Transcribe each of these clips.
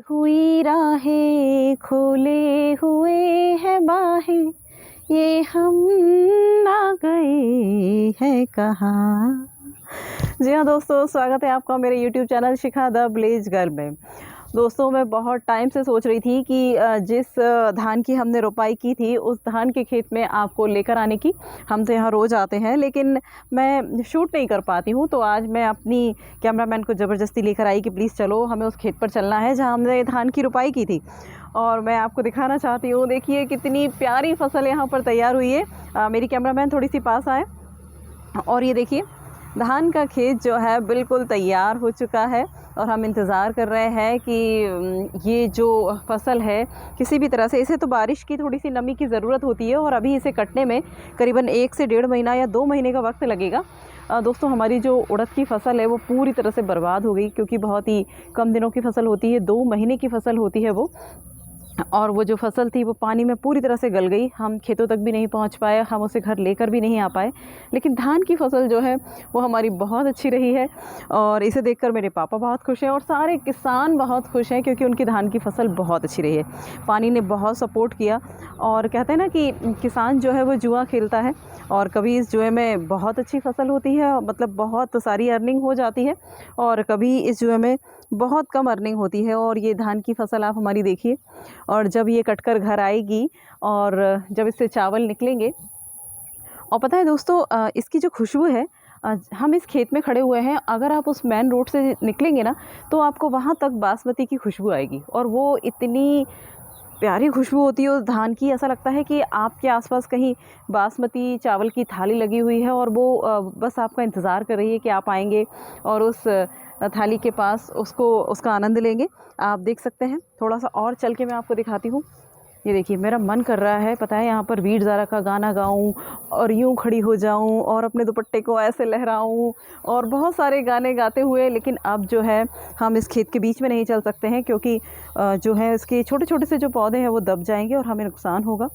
हुई राहें खोले हुए हैं बाहें, ये हम ना गए हैं कहाँ। जी हाँ दोस्तों, स्वागत है आपका मेरे YouTube channel Shikha the village girl में। दोस्तों, मैं बहुत टाइम से सोच रही थी कि जिस धान की हमने रोपाई की थी उस धान के खेत में आपको लेकर आने की। हम तो यहाँ रोज़ आते हैं लेकिन मैं शूट नहीं कर पाती हूँ, तो आज मैं अपनी कैमरामैन को ज़बरदस्ती लेकर आई कि प्लीज़ चलो, हमें उस खेत पर चलना है जहाँ हमने धान की रोपाई की थी। और मैं आपको दिखाना चाहती हूँ, देखिए कितनी प्यारी फसल यहाँ पर तैयार हुई है। मेरी कैमरामैन थोड़ी सी पास आए और ये देखिए धान का खेत जो है बिल्कुल तैयार हो चुका है और हम इंतज़ार कर रहे हैं कि ये जो फसल है किसी भी तरह से, इसे तो बारिश की थोड़ी सी नमी की ज़रूरत होती है और अभी इसे कटने में करीबन 1 से 1.5 महीना या 2 महीने का वक्त लगेगा। दोस्तों, हमारी जो उड़द की फसल है वो पूरी तरह से बर्बाद हो गई, क्योंकि बहुत ही कम दिनों की फसल होती है, 2 महीने की फसल होती है वो। और वो जो फसल थी वो पानी में पूरी तरह से गल गई, हम खेतों तक भी नहीं पहुंच पाए, हम उसे घर लेकर भी नहीं आ पाए। लेकिन धान की फसल जो है वो हमारी बहुत अच्छी रही है और इसे देखकर मेरे पापा बहुत खुश हैं और सारे किसान बहुत खुश हैं, क्योंकि उनकी धान की फसल बहुत अच्छी रही है। पानी ने बहुत सपोर्ट किया और कहते हैं ना कि किसान जो है वो जुआ खेलता है और कभी इस जुए में बहुत अच्छी फसल होती है, मतलब बहुत सारी अर्निंग हो जाती है, और कभी इस जुए में बहुत कम अर्निंग होती है। और ये धान की फसल आप हमारी देखिए, और जब ये कटकर घर आएगी और जब इससे चावल निकलेंगे, और पता है दोस्तों इसकी जो खुशबू है, हम इस खेत में खड़े हुए हैं, अगर आप उस मेन रोड से निकलेंगे ना तो आपको वहाँ तक बासमती की खुशबू आएगी, और वो इतनी प्यारी खुशबू होती है उस धान की। ऐसा लगता है कि आपके आसपास कहीं बासमती चावल की थाली लगी हुई है और वो बस आपका इंतज़ार कर रही है कि आप आएंगे और उस थाली के पास उसका आनंद लेंगे। आप देख सकते हैं, थोड़ा सा और चल के मैं आपको दिखाती हूँ। ये देखिए, मेरा मन कर रहा है, पता है, यहाँ पर वीर ज़ारा का गाना गाऊं और यूं खड़ी हो जाऊं और अपने दुपट्टे को ऐसे लहराऊं और बहुत सारे गाने गाते हुए। लेकिन अब जो है हम इस खेत के बीच में नहीं चल सकते हैं, क्योंकि जो है इसके छोटे छोटे से जो पौधे हैं वो दब जाएंगे और हमें नुकसान होगा।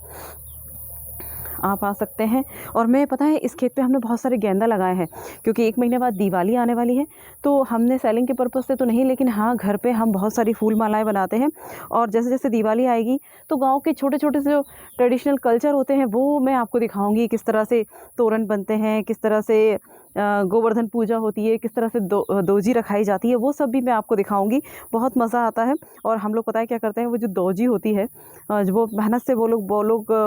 आप आ सकते हैं। और मैं, पता है, इस खेत पे हमने बहुत सारे गेंदा लगाए हैं, क्योंकि 1 महीने बाद दिवाली आने वाली है, तो हमने सेलिंग के पर्पज़ से तो नहीं, लेकिन हाँ, घर पे हम बहुत सारी फूल मालाएं बनाते हैं। और जैसे जैसे दिवाली आएगी तो गांव के छोटे छोटे से जो ट्रेडिशनल कल्चर होते हैं वो मैं आपको दिखाऊंगी, किस तरह से तोरण बनते हैं, किस तरह से गोवर्धन पूजा होती है, किस तरह से दोजी रखाई जाती है, वो सब भी मैं आपको दिखाऊंगी। बहुत मज़ा आता है। और हम लोग, पता है क्या करते हैं, वो जो दोजी होती है जो वो मेहनत से वो लोग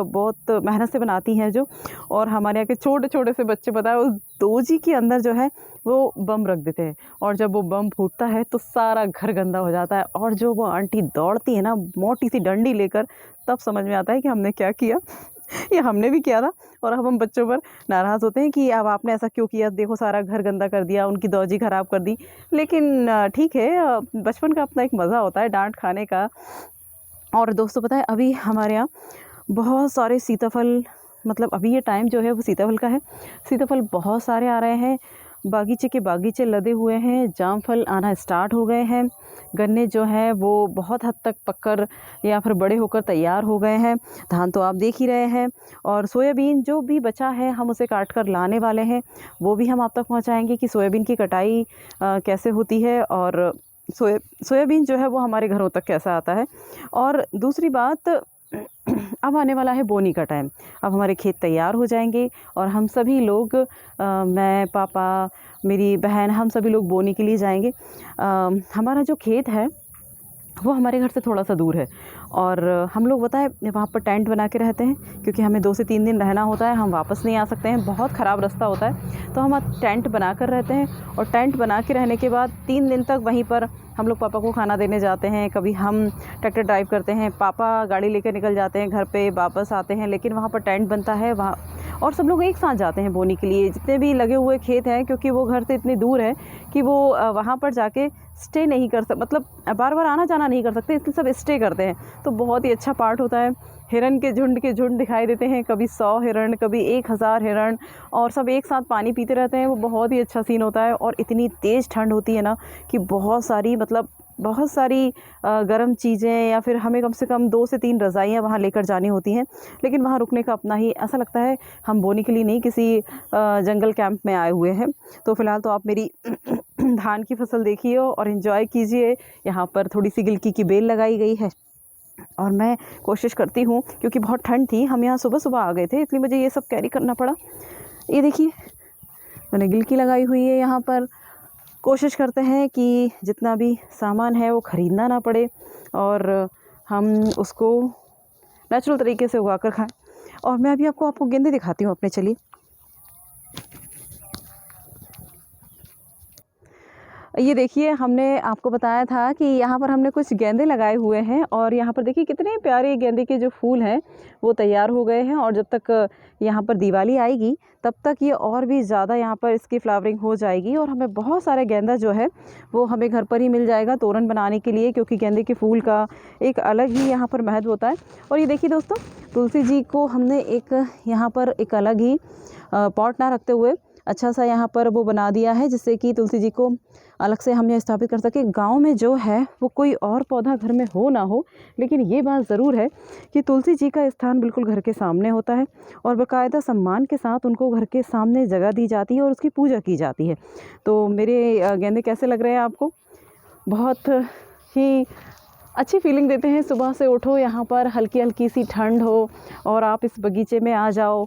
बहुत मेहनत से बनाती हैं जो, और हमारे यहाँ के छोटे छोटे से बच्चे, पता है, उस दोजी के अंदर जो है वो बम रख देते हैं, और जब वो बम फूटता है तो सारा घर गंदा हो जाता है। और जो वो आंटी दौड़ती है ना मोटी सी डंडी लेकर, तब समझ में आता है कि हमने क्या किया। ये हमने भी किया था, और अब हम बच्चों पर नाराज़ होते हैं कि अब आपने ऐसा क्यों किया, देखो सारा घर गंदा कर दिया, उनकी दौजी ख़राब कर दी। लेकिन ठीक है, बचपन का अपना एक मज़ा होता है डांट खाने का। और दोस्तों, पता है, अभी हमारे यहाँ बहुत सारे सीताफल, मतलब अभी ये टाइम जो है वो सीताफल का है। सीताफल बहुत सारे आ रहे हैं, बागीचे के बागीचे लदे हुए हैं, जामफल आना स्टार्ट हो गए हैं, गन्ने जो हैं वो बहुत हद तक पककर या फिर बड़े होकर तैयार हो गए हैं, धान तो आप देख ही रहे हैं। और सोयाबीन जो भी बचा है हम उसे काट कर लाने वाले हैं, वो भी हम आप तक पहुंचाएंगे कि सोयाबीन की कटाई कैसे होती है, और सोयाबीन जो है वो हमारे घरों तक कैसा आता है। और दूसरी बात, अब आने वाला है बोनी का टाइम। अब हमारे खेत तैयार हो जाएंगे और हम सभी लोग, मैं, पापा, मेरी बहन, हम सभी लोग बोनी के लिए जाएंगे। हमारा जो खेत है वो हमारे घर से थोड़ा सा दूर है, और हम लोग, पता है, वहाँ पर टेंट बना के रहते हैं, क्योंकि हमें 2 से 3 दिन रहना होता है, हम वापस नहीं आ सकते हैं, बहुत ख़राब रास्ता होता है। तो हम टेंट बना कर रहते हैं, और टेंट बना के रहने के बाद 3 दिन तक वहीं पर हम लोग पापा को खाना देने जाते हैं। कभी हम ट्रैक्टर ड्राइव करते हैं, पापा गाड़ी लेकर निकल जाते हैं, घर पे वापस आते हैं, लेकिन वहाँ पर टेंट बनता है वहाँ, और सब लोग एक साथ जाते हैं बोनी के लिए, जितने भी लगे हुए खेत हैं, क्योंकि वो घर से इतनी दूर है कि वो वहाँ पर जाके स्टे नहीं कर सकते, मतलब बार बार आना जाना नहीं कर सकते, इसलिए सब स्टे करते हैं। तो बहुत ही अच्छा पार्ट होता है। हिरन के झुंड दिखाई देते हैं, कभी 100 हिरन, कभी 1000 हिरन, और सब एक साथ पानी पीते रहते हैं। वो बहुत ही अच्छा सीन होता है, और इतनी तेज़ ठंड होती है ना कि बहुत सारी, मतलब बहुत सारी गर्म चीज़ें या फिर हमें कम से कम 2 से 3 रज़ाइयाँ वहाँ लेकर जानी होती हैं। लेकिन वहाँ रुकने का अपना ही ऐसा लगता है, हम बोने के लिए नहीं किसी जंगल कैंप में आए हुए हैं। तो फ़िलहाल तो आप मेरी धान की फसल देखिए और एंजॉय कीजिए। यहाँ पर थोड़ी-सी गिलकी की बेल लगाई गई है और मैं कोशिश करती हूँ, क्योंकि बहुत ठंड थी, हम यहाँ सुबह-सुबह आ गए थे, इसलिए मुझे ये सब कैरी करना पड़ा। ये देखिए, मैंने गिलकी लगाई हुई है यहाँ पर। कोशिश करते हैं कि जितना भी सामान है वो ख़रीदना ना पड़े और हम उसको नेचुरल तरीके से उगा कर खाएँ। और मैं अभी आपको गेंदे दिखाती हूँ अपने, चलिए। ये देखिए, हमने आपको बताया था कि यहाँ पर हमने कुछ गेंदे लगाए हुए हैं और यहाँ पर देखिए कितने प्यारे गेंदे के जो फूल हैं वो तैयार हो गए हैं। और जब तक यहाँ पर दिवाली आएगी तब तक ये और भी ज़्यादा यहाँ पर इसकी फ्लावरिंग हो जाएगी और हमें बहुत सारे गेंदा जो है वो हमें घर पर ही मिल जाएगा तोरण बनाने के लिए, क्योंकि गेंदे के फूल का एक अलग ही यहाँ पर महत्व होता है। और ये देखिए दोस्तों, तुलसी जी को हमने एक यहाँ पर एक अलग ही पॉट ना रखते हुए अच्छा सा यहाँ पर वो बना दिया है, जिससे कि तुलसी जी को अलग से हम यह स्थापित कर सकें। गांव में जो है वो कोई और पौधा घर में हो ना हो, लेकिन ये बात ज़रूर है कि तुलसी जी का स्थान बिल्कुल घर के सामने होता है और बाकायदा सम्मान के साथ उनको घर के सामने जगह दी जाती है और उसकी पूजा की जाती है। तो मेरे गेंदे कैसे लग रहे हैं आपको? बहुत ही अच्छी फीलिंग देते हैं। सुबह से उठो, यहाँ पर हल्की हल्की सी ठंड हो और आप इस बगीचे में आ जाओ।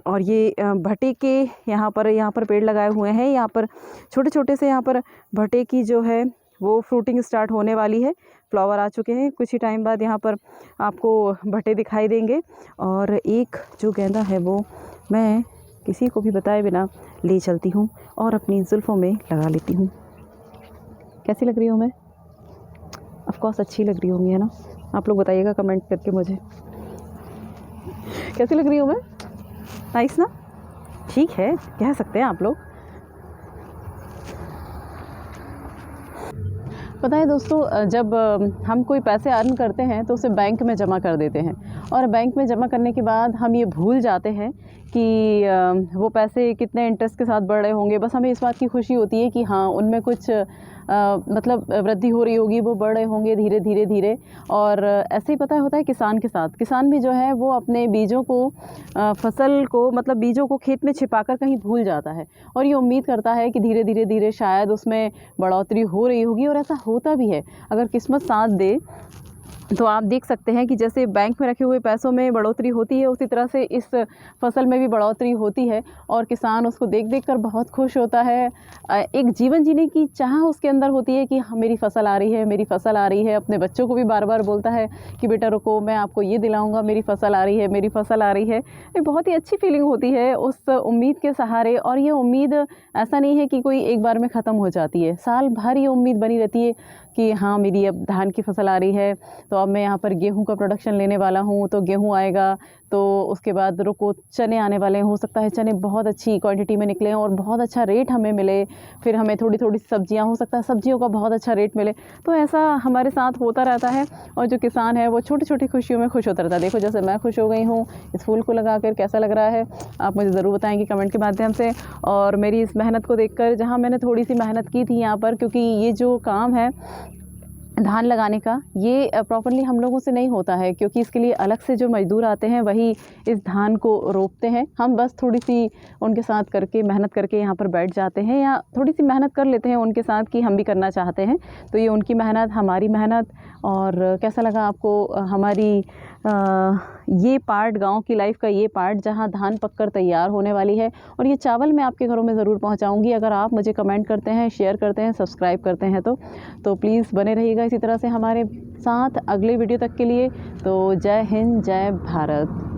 और ये भटे के यहाँ पर पेड़ लगाए हुए हैं। यहाँ पर छोटे छोटे से यहाँ पर भटे की जो है वो फ्रूटिंग स्टार्ट होने वाली है। फ्लावर आ चुके हैं, कुछ ही टाइम बाद यहाँ पर आपको भटे दिखाई देंगे। और एक जो गेंदा है वो मैं किसी को भी बताए बिना ले चलती हूँ और अपनी जुल्फ़ों में लगा लेती हूँ। कैसी लग रही हूँ मैं? ऑफ कोर्स अच्छी लग रही होंगी, है ना? आप लोग बताइएगा कमेंट करके मुझे, कैसी लग रही हूँ मैं? नाइस ना? ठीक है, कह सकते हैं आप लोग। पता है दोस्तों, जब हम कोई पैसे अर्न करते हैं तो उसे बैंक में जमा कर देते हैं और बैंक में जमा करने के बाद हम ये भूल जाते हैं कि वो पैसे कितने इंटरेस्ट के साथ बढ़ रहे होंगे। बस हमें इस बात की खुशी होती है कि हाँ, उनमें कुछ मतलब वृद्धि हो रही होगी, वो बढ़ रहे होंगे धीरे धीरे धीरे। और ऐसे ही पता होता है किसान के साथ। किसान भी जो है वो अपने बीजों को फसल को मतलब बीजों को खेत में छिपाकर कहीं भूल जाता है और ये उम्मीद करता है कि धीरे धीरे धीरे शायद उसमें बढ़ोतरी हो रही होगी। और ऐसा होता भी है, अगर किस्मत साथ दे तो आप देख सकते हैं कि जैसे बैंक में रखे हुए पैसों में बढ़ोतरी होती है, उसी तरह से इस फसल में भी बढ़ोतरी होती है और किसान उसको देख देख कर बहुत खुश होता है। एक जीवन जीने की चाह उसके अंदर होती है कि हाँ, मेरी फसल आ रही है, मेरी फसल आ रही है। अपने बच्चों को भी बार बार बोलता है कि बेटा रुको, मैं आपको ये दिलाऊंगा, मेरी फसल आ रही है, मेरी फसल आ रही है। ये बहुत ही अच्छी फीलिंग होती है उस उम्मीद के सहारे। और ये उम्मीद ऐसा नहीं है कि कोई एक बार में ख़त्म हो जाती है, साल भर ये उम्मीद बनी रहती है कि हाँ, मेरी अब धान की फसल आ रही है, तो अब मैं यहाँ पर गेहूं का प्रोडक्शन लेने वाला हूँ, तो गेहूं आएगा, तो उसके बाद रुको चने आने वाले हैं। हो सकता है चने बहुत अच्छी क्वांटिटी में निकलें और बहुत अच्छा रेट हमें मिले। फिर हमें थोड़ी थोड़ी सब्जियाँ, हो सकता है सब्जियों का बहुत अच्छा रेट मिले। तो ऐसा हमारे साथ होता रहता है और जो किसान है वो छोटी छोटी खुशियों में खुश होता रहता है। देखो जैसे मैं खुश हो गई हूँ इस फूल को लगा कर, कैसा लग रहा है आप मुझे ज़रूर बताएंगे कमेंट के माध्यम से। और मेरी इस मेहनत को देखकर, जहाँ मैंने थोड़ी सी मेहनत की थी यहाँ पर, क्योंकि ये जो काम है धान लगाने का, ये प्रॉपर्ली हम लोगों से नहीं होता है, क्योंकि इसके लिए अलग से जो मज़दूर आते हैं वही इस धान को रोपते हैं। हम बस थोड़ी सी उनके साथ करके मेहनत करके यहाँ पर बैठ जाते हैं या थोड़ी सी मेहनत कर लेते हैं उनके साथ कि हम भी करना चाहते हैं। तो ये उनकी मेहनत, हमारी मेहनत। और कैसा लगा आपको हमारी ये पार्ट, गांव की लाइफ का ये पार्ट, जहां धान पककर तैयार होने वाली है। और ये चावल मैं आपके घरों में ज़रूर पहुंचाऊंगी अगर आप मुझे कमेंट करते हैं, शेयर करते हैं, सब्सक्राइब करते हैं। तो प्लीज़ बने रहिएगा इसी तरह से हमारे साथ अगले वीडियो तक के लिए। तो जय हिंद, जय भारत।